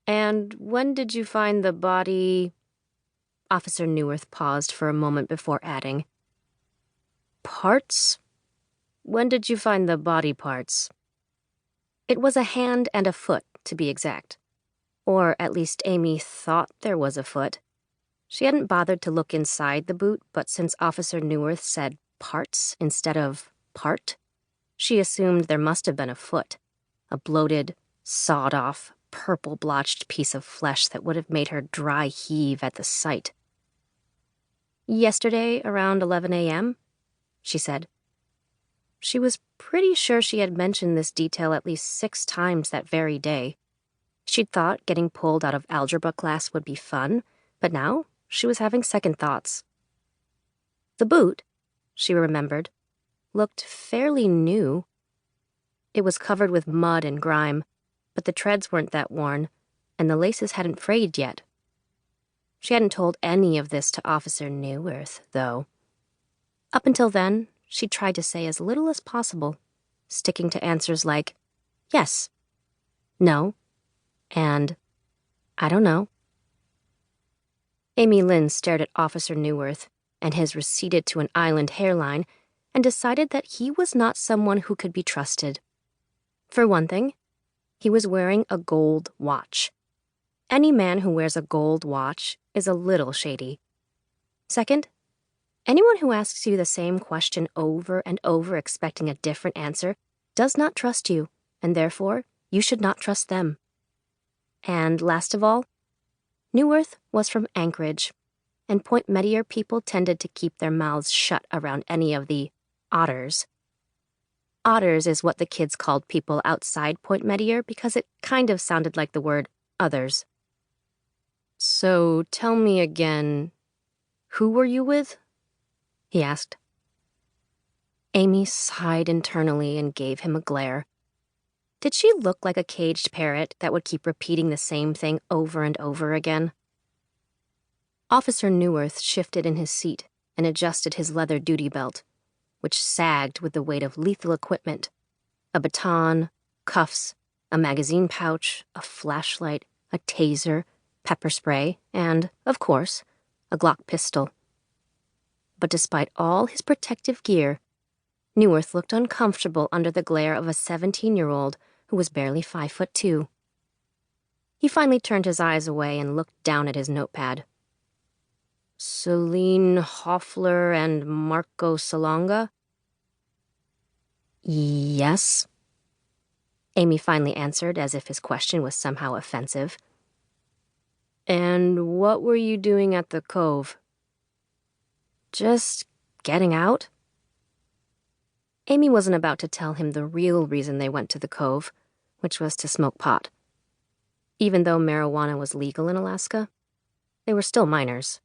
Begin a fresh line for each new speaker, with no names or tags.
And when did you find the body? Officer Newirth paused for a moment before adding, Parts? When did you find the body parts? It was a hand and a foot, to be exact. Or at least Amy thought there was a foot. She hadn't bothered to look inside the boot, but since Officer Newirth said parts instead of part, she assumed there must have been a foot, a bloated, sawed-off, purple-blotched piece of flesh that would have made her dry heave at the sight. Yesterday, around 11 a.m., she said. She was pretty sure she had mentioned this detail at least 6 times that very day. She'd thought getting pulled out of algebra class would be fun, but now she was having second thoughts. The boot, she remembered, looked fairly new. It was covered with mud and grime, but the treads weren't that worn, and the laces hadn't frayed yet. She hadn't told any of this to Officer Newirth, though. Up until then, she tried to say as little as possible, sticking to answers like, yes, no, and I don't know. Amy Lynn stared at Officer Newirth and his receded to an island hairline and decided that he was not someone who could be trusted. For one thing, he was wearing a gold watch. Any man who wears a gold watch is a little shady. Second, anyone who asks you the same question over and over expecting a different answer does not trust you, and therefore you should not trust them. And last of all, Newirth was from Anchorage, and Point Mettier people tended to keep their mouths shut around any of the otters. Otters is what the kids called people outside Point Mettier because it kind of sounded like the word others. So tell me again, who were you with? He asked. Amy sighed internally and gave him a glare. Did she look like a caged parrot that would keep repeating the same thing over and over again? Officer Newirth shifted in his seat and adjusted his leather duty belt, which sagged with the weight of lethal equipment, a baton, cuffs, a magazine pouch, a flashlight, a taser, pepper spray, and, of course, a Glock pistol. But despite all his protective gear, Newirth looked uncomfortable under the glare of a 17-year-old who was barely 5'2". He finally turned his eyes away and looked down at his notepad. Celine Hoffler and Marco Salonga? Yes, Amy finally answered as if his question was somehow offensive. And what were you doing at the cove? Just getting out? Amy wasn't about to tell him the real reason they went to the cove, which was to smoke pot. Even though marijuana was legal in Alaska, they were still minors.